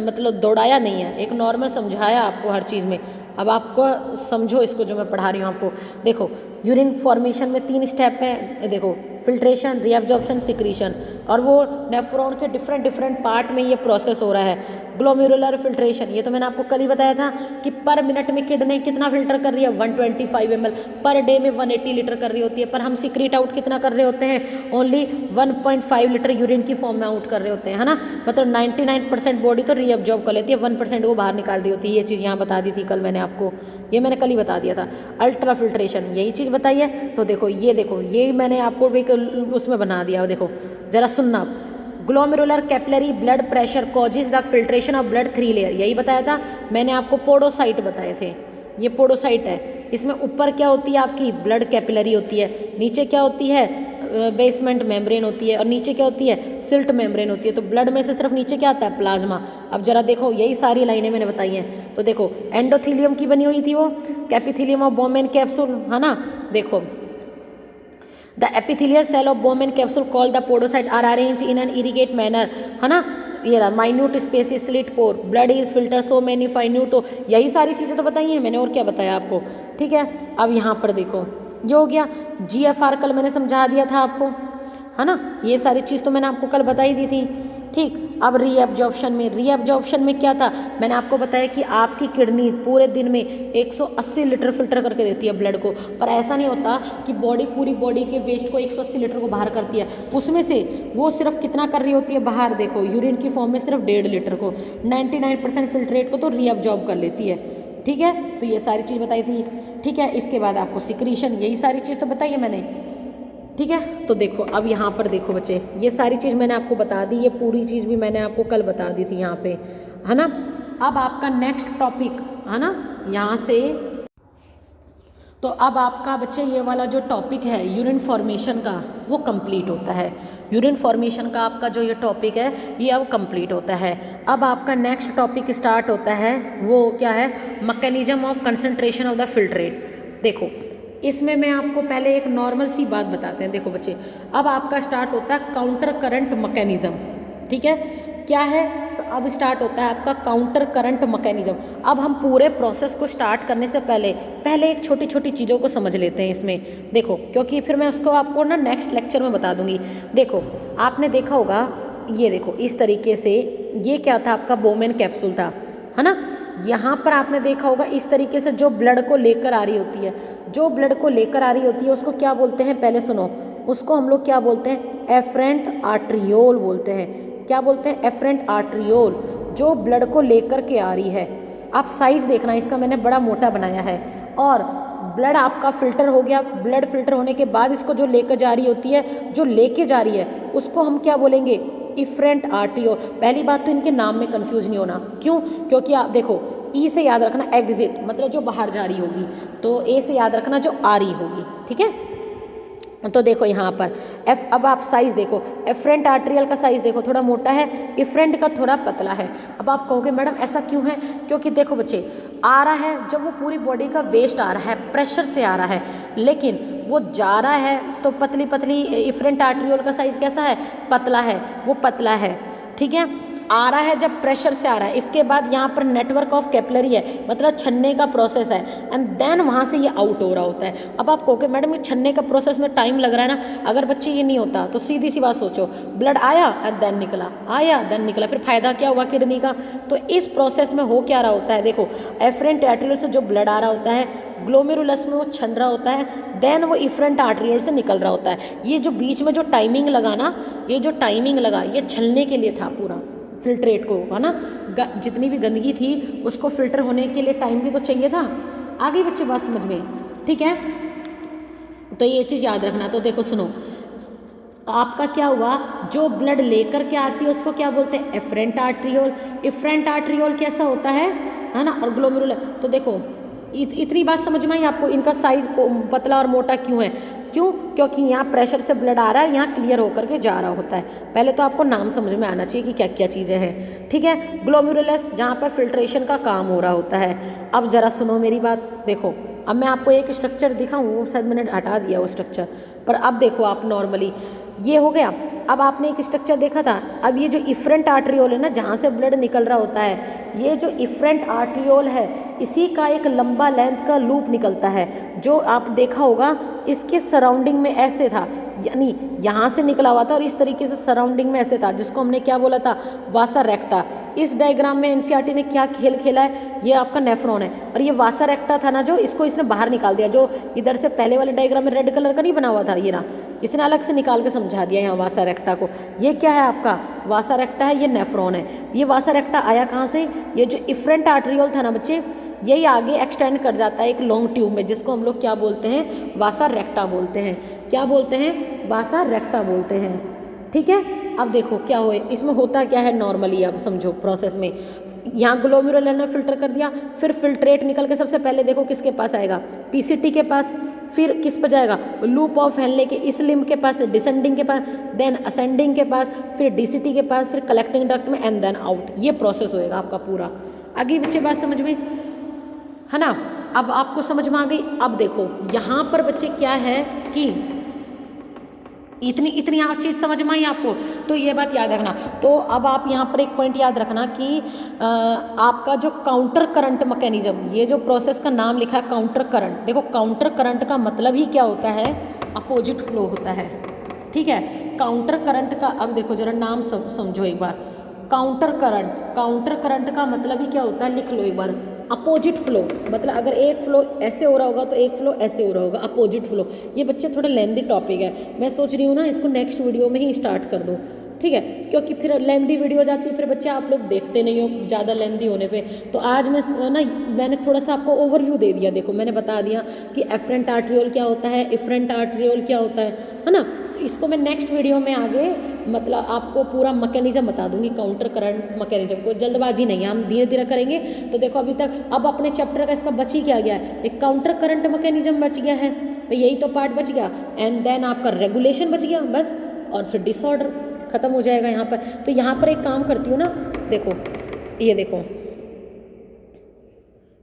S1: मतलब दौड़ाया नहीं है, एक नॉर्मल समझाया आपको हर चीज़ में। अब आपको समझो इसको जो मैं पढ़ा रही हूँ आपको। देखो यूरिन फॉर्मेशन में 3 स्टेप है। देखो फिल्ट्रेशन, रीअब्जॉर्प्शन, सिक्रीशन। और वो नेफ्रॉन के डिफरेंट पार्ट में ये प्रोसेस हो रहा है। ग्लोमेरुलर फिल्ट्रेशन, ये तो मैंने आपको कल ही बताया था कि पर मिनट में किडनी कितना फिल्टर कर रही है, 125 ml। पर डे में 180 लीटर कर रही होती है, पर हम सिक्रीट आउट कितना कर रहे होते हैं, ओनली 1.5 लीटर यूरिन की फॉर्म में आउट कर रहे होते हैं, है ना। मतलब 99% बॉडी तो रीअब्जॉर्ब कर लेती है, 1% वो बाहर निकाल रही होती है। ये चीज़ यहाँ बता दी थी कल मैंने आपको, ये मैंने कल ही बता दिया था। अल्ट्रा फिल्ट्रेशन, यही चीज़ बताई है। तो देखो ये मैंने आपको भी उसमें बना दिया। देखो जरा सुनना। Glomerular capillary blood pressure causes the filtration of blood 3 layer, यही बताया था मैंने आपको। पोडोसाइट बताए थे, ये पोडोसाइट है। इसमें ऊपर क्या होती है आपकी, ब्लड कैपिलरी होती है। नीचे क्या होती है, बेसमेंट मेम्ब्रेन होती है। और नीचे क्या होती है, सिल्ट मेम्ब्रेन होती है। तो ब्लड में से सिर्फ नीचे क्या आता है, प्लाज्मा। अब जरा देखो यही सारी लाइनें मैंने बताई हैं। तो देखो एंडोथीलियम की बनी हुई थी वो, कैपिथीलियम ऑफ बोमेन कैप्सूल, है ना। देखो the epithelial cell of Bowman capsule called the podocyte are arranged in an irregular manner, है ना। ये minute spaces slit pore, blood is filter so many finite. तो यही सारी चीज़ें तो बताई हैं मैंने, और क्या बताया आपको, ठीक है। अब यहाँ पर देखो ये हो गया। GFR कल मैंने समझा दिया था आपको, है ना। ये सारी चीज़ तो मैंने आपको कल बताई दी थी, ठीक। अब रीअब्जॉर्प्शन में क्या था, मैंने आपको बताया कि आपकी किडनी पूरे दिन में 180 लीटर फिल्टर करके देती है ब्लड को। पर ऐसा नहीं होता कि पूरी बॉडी के वेस्ट को 180 लीटर को बाहर करती है, उसमें से वो सिर्फ कितना कर रही होती है बाहर, देखो यूरिन की फॉर्म में सिर्फ 1.5 लीटर को, 99% फिल्ट्रेट को तो रीअब्जॉर्ब कर लेती है, ठीक है। तो ये सारी चीज़ बताई थी, ठीक है। इसके बाद आपको सिक्रीशन, यही सारी चीज़ तो बताई है मैंने, ठीक है। तो देखो अब यहाँ पर देखो बच्चे, ये सारी चीज़ मैंने आपको बता दी, ये पूरी चीज़ भी मैंने आपको कल बता दी थी यहाँ पे, है ना। अब आपका नेक्स्ट टॉपिक, है ना, यहाँ से तो अब आपका बच्चे ये वाला जो टॉपिक है यूरिन फॉर्मेशन का, वो कंप्लीट होता है। यूरिन फॉर्मेशन का आपका जो ये टॉपिक है ये अब कंप्लीट होता है। अब आपका नेक्स्ट टॉपिक स्टार्ट होता है, वो क्या है, mechanism of concentration of the filtrate. देखो इसमें मैं आपको पहले एक नॉर्मल सी बात बताते हैं। देखो बच्चे अब आपका स्टार्ट होता है काउंटर करंट मैकेनिज्म, ठीक है। क्या है, अब स्टार्ट होता है आपका काउंटर करंट मैकेनिज्म। अब हम पूरे प्रोसेस को स्टार्ट करने से पहले एक छोटी छोटी चीज़ों को समझ लेते हैं इसमें। देखो क्योंकि फिर मैं उसको आपको ना नेक्स्ट लेक्चर में बता दूंगी। देखो आपने देखा होगा, ये देखो इस तरीके से, ये क्या था आपका बोमेन कैप्सूल था, है ना। यहाँ पर आपने देखा होगा इस तरीके से जो ब्लड को लेकर आ रही होती है, जो ब्लड को लेकर आ रही होती है उसको क्या बोलते हैं, पहले सुनो, उसको हम लोग क्या बोलते हैं, एफरेंट आर्ट्रियोल बोलते हैं। क्या बोलते हैं, एफरेंट आर्ट्रियोल, जो ब्लड को लेकर के आ रही है। आप साइज देखना, इसका मैंने बड़ा मोटा बनाया है। और ब्लड आपका फिल्टर हो गया, ब्लड फिल्टर होने के बाद इसको जो लेकर जा रही होती है, जो लेके जा रही है उसको हम क्या बोलेंगे, इफरेंट आर्ट्रियोल। पहली बात तो इनके नाम में कंफ्यूज नहीं होना, क्यों, क्योंकि आप देखो ई से याद रखना एग्जिट, मतलब जो बाहर जा रही होगी, तो ए से याद रखना जो आ रही होगी, ठीक है। तो देखो यहाँ पर अब आप साइज़ देखो, एफरेंट आर्ट्रियल का साइज़ देखो थोड़ा मोटा है, इफरेंट का थोड़ा पतला है। अब आप कहोगे मैडम ऐसा क्यों है, क्योंकि देखो बच्चे आ रहा है जब वो पूरी बॉडी का वेस्ट आ रहा है, प्रेशर से आ रहा है, लेकिन वो जा रहा है तो पतली इफरेंट आर्ट्रियोल का साइज़ कैसा है, पतला है, वो पतला है, ठीक है। आ रहा है जब प्रेशर से आ रहा है, इसके बाद यहाँ पर नेटवर्क ऑफ कैपिलरी है, मतलब छन्ने का प्रोसेस है, एंड देन वहाँ से ये आउट हो रहा होता है। अब आप कहोगे मैडम ये छन्ने का प्रोसेस में टाइम लग रहा है ना, अगर बच्चे ये नहीं होता तो सीधी सी बात सोचो, ब्लड आया एंड देन निकला, आया देन निकला, फिर फायदा क्या हुआ किडनी का। तो इस प्रोसेस में हो क्या रहा होता है, देखो एफरेंट आर्ट्रियोल से जो ब्लड आ रहा होता है, ग्लोमेरुलस में वो छन रहा होता है, देन वो इफरेंट आर्ट्रियोल से निकल रहा होता है। ये जो बीच में जो टाइमिंग लगा ना, ये जो टाइमिंग लगा, ये छलने के लिए था पूरा फिल्ट्रेट को, है ना। जितनी भी गंदगी थी उसको फिल्टर होने के लिए टाइम भी तो चाहिए था। आगे बच्चे बात समझ में, ठीक है। तो ये चीज़ याद रखना। तो देखो सुनो, आपका क्या हुआ, जो ब्लड लेकर के आती है उसको क्या बोलते हैं, एफरेंट आर्ट्रियोल। इफरेंट आर्ट्रियोल कैसा होता है ना, और ग्लोमेरुलर। तो देखो इतनी बात समझ में आई आपको, इनका साइज पतला और मोटा क्यों है, क्यों? क्योंकि यहाँ प्रेशर से ब्लड आ रहा है, यहाँ क्लियर होकर के जा रहा होता है। पहले तो आपको नाम समझ में आना चाहिए कि क्या क्या चीज़ें हैं, ठीक है। ग्लोमेरुलस जहाँ पर फिल्ट्रेशन का काम हो रहा होता है। अब ज़रा सुनो मेरी बात, देखो अब मैं आपको एक स्ट्रक्चर दिखाऊँ, वो शायद मैंने हटा दिया वो स्ट्रक्चर, पर अब देखो आप नॉर्मली ये हो गया। अब आपने एक स्ट्रक्चर देखा था, अब ये जो इफरेंट आर्ट्रियोल है ना, जहाँ से ब्लड निकल रहा होता है, ये जो इफरेंट आर्ट्रियोल है इसी का एक लंबा लेंथ का लूप निकलता है, जो आप देखा होगा इसके सराउंडिंग में ऐसे था, यानी यहाँ से निकला हुआ था और इस तरीके से सराउंडिंग में ऐसे था, जिसको हमने क्या बोला था, वासा रेक्टा। इस डायग्राम में एनसीईआरटी ने क्या खेल खेला है, ये आपका नेफ्रॉन है और ये वासा रेक्टा था ना, जो इसको इसने बाहर निकाल दिया। जो इधर से पहले वाले डायग्राम में रेड कलर का नहीं बना हुआ था, ये ना इसने अलग से निकाल के समझा दिया यहाँ वासा रेक्टा को। ये क्या है आपका वासा रेक्टा है, ये नेफ्रॉन है। ये वासा रेक्टा आया कहाँ से, ये जो इफरेंट आर्ट्रियोल था ना बच्चे, यही आगे एक्सटेंड कर जाता है एक लॉन्ग ट्यूब में, जिसको हम लोग क्या बोलते हैं, वासा रेक्टा बोलते हैं। क्या बोलते हैं, वासा रेक्टा बोलते हैं, ठीक है। अब देखो क्या हो, इसमें होता क्या है नॉर्मली, अब समझो प्रोसेस में। यहाँ ग्लोमेरुलर ने फिल्टर कर दिया, फिर फिल्ट्रेट निकल के सबसे पहले देखो किसके पास आएगा, पीसीटी के पास, फिर किस पर जाएगा, लूप ऑफ हेनले के इस लिम्ब के पास, डिसेंडिंग के पास, देन असेंडिंग के पास, फिर डीसीटी के पास, फिर कलेक्टिंग डक्ट में, एंड देन आउट। ये प्रोसेस होएगा आपका पूरा। आगे बच्चे बात समझ में है ना, अब आपको समझ में आ गई। अब देखो यहाँ पर बच्चे क्या है कि इतनी आप चीज़ समझ में आई आपको, तो ये बात याद रखना। तो अब आप यहाँ पर एक पॉइंट याद रखना कि आपका जो काउंटर करंट मैकेनिज्म, ये जो प्रोसेस का नाम लिखा है काउंटर करंट, देखो काउंटर करंट का मतलब ही क्या होता है, अपोजिट फ्लो होता है, ठीक है। काउंटर करंट का अब देखो जरा नाम समझो एक बार, काउंटर करंट का मतलब ही क्या होता है, लिख लो एक बार, अपोजिट फ्लो। मतलब अगर एक फ्लो ऐसे हो रहा होगा तो एक फ्लो ऐसे हो रहा होगा, अपोजिट फ्लो। ये बच्चे थोड़ा लेंदी टॉपिक है, मैं सोच रही हूँ ना इसको नेक्स्ट वीडियो में ही स्टार्ट कर दूँ, ठीक है, क्योंकि फिर लेंदी वीडियो हो जाती है, फिर बच्चे आप लोग देखते नहीं हो ज़्यादा लेंदी होने पे। तो आज मैंने थोड़ा सा आपको ओवरव्यू दे दिया, देखो मैंने बता दिया कि एफरेंट आर्ट्रियोल क्या होता है, इफरेंट आर्ट्रियोल क्या होता है ना। इसको मैं नेक्स्ट वीडियो में आगे मतलब आपको पूरा मैकेनिज्म बता दूंगी, काउंटर करंट मैकेनिज्म को। जल्दबाजी नहीं है, हम धीरे धीरे करेंगे। तो देखो अभी तक अब अपने चैप्टर का इसका बच ही क्या गया है, एक काउंटर करंट मैकेनिज्म बच गया है, तो यही तो पार्ट बच गया, एंड देन आपका रेगुलेशन बच गया बस, और फिर डिसऑर्डर खत्म हो जाएगा यहाँ पर। तो यहाँ पर एक काम करती हूँ ना, देखो ये देखो,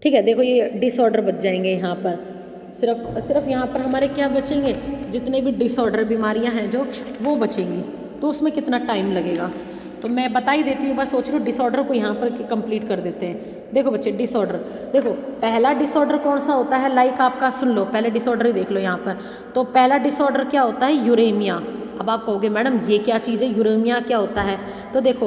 S1: ठीक है, देखो ये डिसऑर्डर बच जाएंगे यहाँ पर, सिर्फ यहाँ पर हमारे क्या बचेंगे, जितने भी डिसऑर्डर बीमारियाँ हैं जो वो बचेंगी। तो उसमें कितना टाइम लगेगा तो मैं बता ही देती हूँ, बस सोच रही हूँ डिसऑर्डर को यहाँ पर कंप्लीट कर देते हैं। देखो बच्चे डिसऑर्डर, देखो पहला डिसऑर्डर कौन सा होता है, लाइक आपका सुन लो, पहले डिसऑर्डर ही देख लो यहाँ पर। तो पहला डिसऑर्डर क्या होता है, यूरेमिया। अब आप कहोगे मैडम ये क्या चीज़ है, यूरेमिया क्या होता है। तो देखो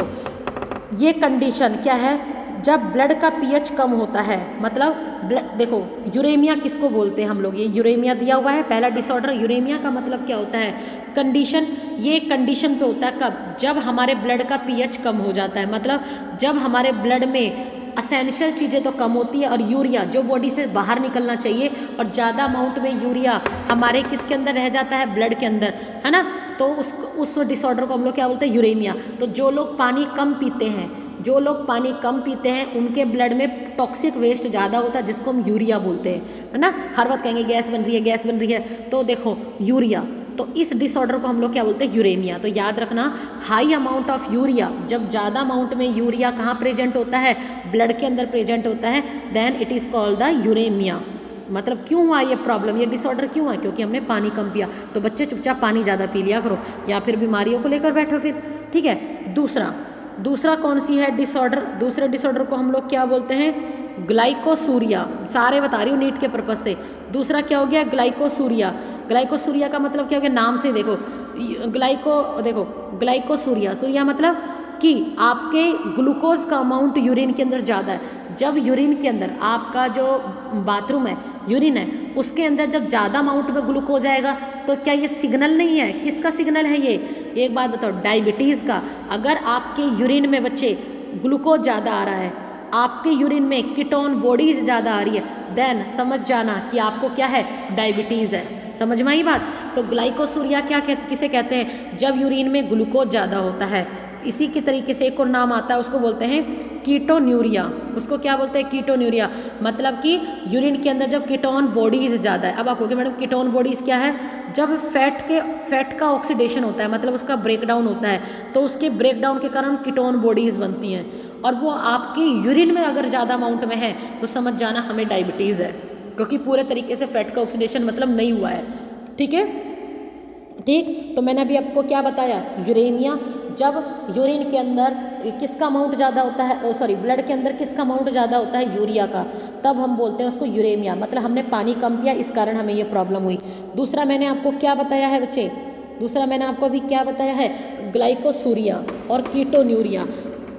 S1: ये कंडीशन क्या है, जब ब्लड का पीएच कम होता है, मतलब ब्लड, देखो यूरेमिया किसको बोलते हैं हम लोग, ये यूरेमिया दिया हुआ है पहला डिसऑर्डर। यूरेमिया का मतलब क्या होता है, कंडीशन। ये कंडीशन पे होता है कब, जब हमारे ब्लड का पीएच कम हो जाता है, मतलब जब हमारे ब्लड में असेंशियल चीज़ें तो कम होती है और यूरिया जो बॉडी से बाहर निकलना चाहिए, और ज़्यादा अमाउंट में यूरिया हमारे किसके अंदर रह जाता है, ब्लड के अंदर, है ना। तो उस डिसऑर्डर को हम लोग क्या बोलते हैं, यूरेमिया। तो जो लोग पानी कम पीते हैं, उनके ब्लड में टॉक्सिक वेस्ट ज़्यादा होता है, जिसको हम यूरिया बोलते हैं, है ना। हर वक्त कहेंगे गैस बन रही है, तो देखो यूरिया, तो इस डिसऑर्डर को हम लोग क्या बोलते हैं, यूरेमिया। तो याद रखना, हाई अमाउंट ऑफ यूरिया, जब ज़्यादा अमाउंट में यूरिया कहाँ प्रेजेंट होता है, ब्लड के अंदर प्रेजेंट होता है, then it is called the uraemia. मतलब क्यों हुआ ये प्रॉब्लम, ये डिसऑर्डर क्यों हुआ, क्योंकि हमने पानी कम पिया। तो बच्चे चुपचाप पानी ज़्यादा पी लिया करो, या फिर बीमारियों को लेकर बैठो फिर, ठीक है। दूसरा कौन सी है डिसऑर्डर, दूसरे डिसऑर्डर को हम लोग क्या बोलते हैं, ग्लाइकोसूरिया। सारे बता रही हूँ नीट के पर्पज से। दूसरा क्या हो गया, ग्लाइकोसूरिया का मतलब क्या हो गया, नाम से देखो ग्लाइकोसूरिया मतलब कि आपके ग्लूकोज का अमाउंट यूरिन के अंदर ज़्यादा है। जब यूरिन के अंदर आपका जो बाथरूम है, यूरिन है, उसके अंदर जब ज़्यादा अमाउंट में ग्लूकोज आएगा, तो क्या ये सिग्नल नहीं है, किसका सिग्नल है ये, एक बात बताओ, डायबिटीज़ का। अगर आपके यूरिन में बच्चे ग्लूकोज ज़्यादा आ रहा है, आपके यूरिन में कीटोन बॉडीज ज़्यादा आ रही है, देन समझ जाना कि आपको क्या है, डायबिटीज़ है। समझ में आई बात। तो ग्लाइकोसूरिया किसे कहते हैं, जब यूरिन में ग्लूकोज ज़्यादा होता है, इसी के तरीके से एक और नाम आता है, उसको बोलते हैं कीटोन्यूरिया। उसको क्या बोलते हैं? कीटोन्यूरिया। मतलब कि यूरिन के अंदर जब कीटोन बॉडीज ज़्यादा है। अब आप कहोगे मैडम कीटोन बॉडीज़ क्या है? जब फैट का ऑक्सीडेशन होता है, मतलब उसका ब्रेकडाउन होता है, तो उसके ब्रेकडाउन के कारण कीटोन बॉडीज़ बनती हैं, और वो आपकी यूरिन में अगर ज़्यादा अमाउंट में है तो समझ जाना हमें डायबिटीज़ है, क्योंकि पूरे तरीके से फैट का ऑक्सीडेशन मतलब नहीं हुआ है। ठीक है, ठीक। तो मैंने अभी आपको क्या बताया? यूरेमिया। जब यूरिन के अंदर किसका अमाउंट ज़्यादा होता है, सॉरी ब्लड के अंदर किसका अमाउंट ज़्यादा होता है? यूरिया का, तब हम बोलते हैं उसको यूरेमिया, मतलब हमने पानी कम पिया, इस कारण हमें ये प्रॉब्लम हुई। दूसरा मैंने आपको क्या बताया है बच्चे? दूसरा मैंने आपको अभी क्या बताया है? ग्लाइकोसूरिया और कीटोन्यूरिया।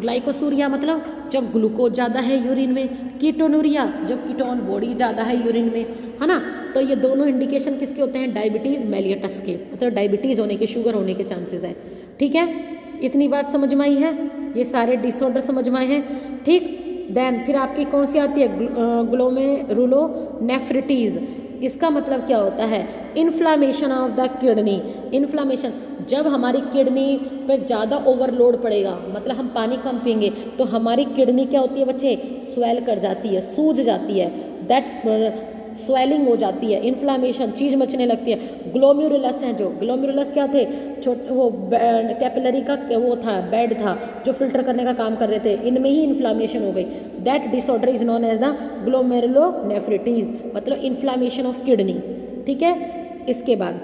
S1: ग्लाइकोसूरिया मतलब जब ग्लूकोज ज़्यादा है यूरिन में, कीटोन्यूरिया जब कीटोन बॉडी ज़्यादा है यूरिन में, है ना। तो ये दोनों इंडिकेशन किसके होते हैं? डायबिटीज़ मेलिटस के, मतलब डायबिटीज़ होने के, शुगर होने के चांसेस हैं। ठीक है, इतनी बात समझ में आई है? ये सारे डिसऑर्डर समझ में आए हैं? ठीक। देन फिर आपकी कौन सी आती है? ग्लोमेरुलोनेफ्रिटीज़। इसका मतलब क्या होता है? Inflammation of the kidney. Inflammation, जब हमारी किडनी पे ज़्यादा ओवरलोड पड़ेगा, मतलब हम पानी कम पिएंगे, तो हमारी किडनी क्या होती है बच्चे? स्वेल कर जाती है, सूज जाती है, दैट स्वेलिंग हो जाती है, इन्फ्लामेशन, चीज़ मचने लगती है। ग्लोमेरुलस हैं जो, ग्लोमेरुलस क्या थे? वो कैपिलरी का वो था, बेड था जो फिल्टर करने का काम कर रहे थे, इनमें ही इन्फ्लामेशन हो गई। That disorder is known as the glomerulonephritis, मतलब इन्फ्लामेशन ऑफ किडनी। ठीक है, इसके बाद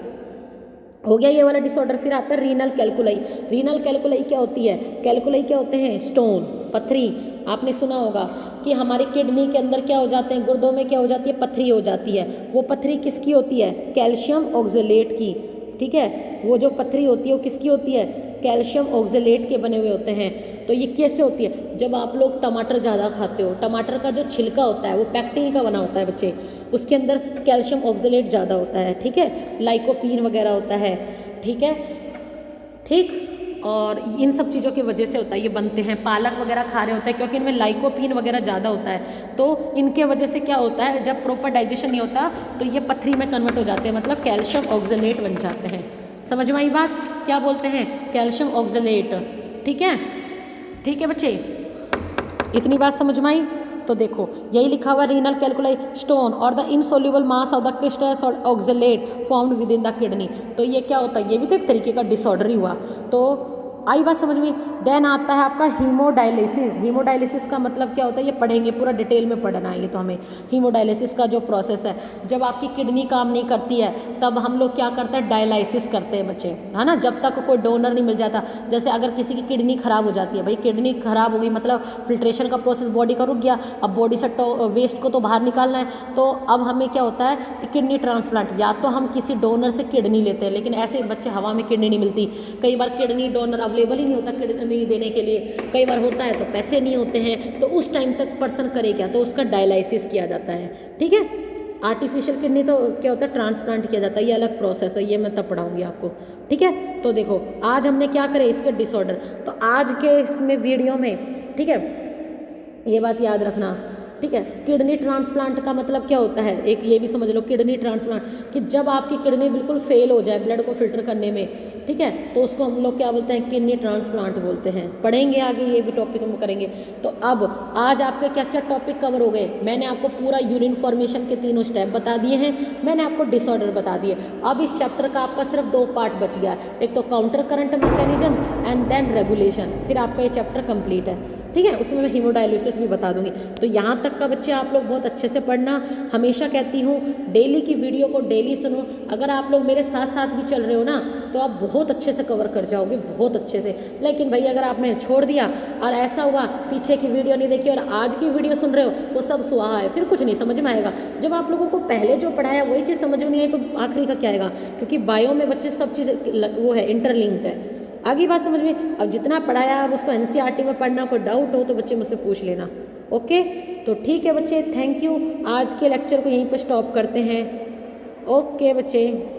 S1: हो गया ये वाला डिसऑर्डर। फिर आता है रीनल कैल्कुलाई। रीनल कैल्कुलाई क्या होती है? कैल्कुलाई क्या होते हैं? स्टोन, पथरी। आपने सुना होगा कि हमारी किडनी के अंदर क्या हो जाते हैं? गुर्दों में क्या हो जाती है? पथरी हो जाती है। वो पथरी किसकी होती है? कैल्शियम ऑक्जेलेट की। ठीक है, वो जो पथरी होती है वो किसकी होती है? कैल्शियम ऑक्जेलेट के बने हुए होते हैं। तो ये कैसे होती है? जब आप लोग टमाटर ज़्यादा खाते हो, टमाटर का जो छिलका होता है वो पैक्टिन का बना होता है बच्चे, उसके अंदर कैल्शियम ऑक्जेलेट ज़्यादा होता है। ठीक है, लाइकोपीन वगैरह होता है। ठीक है, ठीक। और इन सब चीज़ों की वजह से होता है, ये बनते हैं। पालक वगैरह खा रहे होते हैं क्योंकि इनमें लाइकोपीन वगैरह ज़्यादा होता है, तो इनके वजह से क्या होता है? जब प्रॉपर डाइजेशन नहीं होता तो ये पथरी में कन्वर्ट हो जाते हैं, मतलब कैल्शियम ऑक्जेलेट बन जाते हैं। समझ में आई बात? क्या बोलते हैं? Calcium oxalate. ठीक है, ठीक है बच्चे, इतनी बात समझ में आई? तो देखो यही लिखा हुआ रीनल कैल्कुलाई, स्टोन और the insoluble mass of the crystals और oxalate formed within the kidney. तो ये क्या होता है? ये भी तो एक तरीके का डिसऑर्डर ही हुआ। तो आई बात समझ में? देन आता है आपका हीमोडायलिसिस। हीमोडायलिसिस का मतलब क्या होता है? ये पढ़ेंगे, पूरा डिटेल में पढ़ना है ये तो हमें। हीमोडायलिसिस का जो प्रोसेस है, जब आपकी किडनी काम नहीं करती है तब हम लोग क्या करते हैं? डायलाइसिस करते हैं बच्चे, है ना। जब तक कोई डोनर नहीं मिल जाता, जैसे अगर किसी की किडनी खराब हो जाती है, भाई किडनी खराब हो गई मतलब फिल्ट्रेशन का प्रोसेस बॉडी का रुक गया, अब बॉडी से वेस्ट को तो बाहर निकालना है, तो अब हमें क्या होता है? Kidney transplant. या तो हम किसी डोनर से किडनी लेते हैं, लेकिन ऐसे बच्चे हवा में किडनी नहीं मिलती, कई बार किडनी डोनर अवेलेबल ही नहीं होता किडनी देने के लिए, कई बार होता है तो पैसे नहीं होते हैं, तो उस टाइम तक पर्सन करे क्या? तो उसका डायलाइसिस किया जाता है। ठीक है, आर्टिफिशियल किडनी तो क्या होता है? ट्रांसप्लांट किया जाता है, ये अलग प्रोसेस है, ये मैं तब पढ़ाऊंगी आपको। ठीक है, तो देखो आज हमने क्या करे इसके डिसऑर्डर, तो आज के इसमें वीडियो में, ठीक है, ये बात याद रखना। ठीक है, किडनी ट्रांसप्लांट का मतलब क्या होता है? एक ये भी समझ लो, किडनी ट्रांसप्लांट कि जब आपकी किडनी बिल्कुल फेल हो जाए ब्लड को फिल्टर करने में, ठीक है, तो उसको हम लोग क्या बोलते हैं? किडनी ट्रांसप्लांट बोलते हैं। पढ़ेंगे आगे, ये भी टॉपिक हम करेंगे। तो अब आज आपके क्या क्या टॉपिक कवर हो गए? मैंने आपको पूरा यूरिन फॉर्मेशन के तीनों स्टेप बता दिए हैं, मैंने आपको डिसऑर्डर बता दिए। अब इस चैप्टर का आपका सिर्फ 2 पार्ट बच गया, एक तो counter current mechanism and then regulation, फिर आपका ये चैप्टर कंप्लीट है। ठीक है, उसमें मैं हीमोडायलिसिस भी बता दूंगी। तो यहाँ तक का बच्चे आप लोग बहुत अच्छे से पढ़ना। हमेशा कहती हूँ डेली की वीडियो को डेली सुनो। अगर आप लोग मेरे साथ साथ भी चल रहे हो ना तो आप बहुत अच्छे से कवर कर जाओगे, बहुत अच्छे से। लेकिन भाई अगर आपने छोड़ दिया और ऐसा हुआ पीछे की वीडियो नहीं देखी और आज की वीडियो सुन रहे हो तो सब सुहा है, फिर कुछ नहीं समझ में आएगा। जब आप लोगों को पहले जो पढ़ाया वही चीज़ समझ में नहीं आई तो आखिरी का क्या आएगा? क्योंकि बायो में बच्चे सब चीज़ वो है, इंटरलिंक्ड है। आगे बात समझ में? अब जितना पढ़ाया अब उसको एनसीईआरटी में पढ़ना, कोई डाउट हो तो बच्चे मुझसे पूछ लेना। ओके, तो ठीक है बच्चे, थैंक यू। आज के लेक्चर को यहीं पर स्टॉप करते हैं। ओके बच्चे।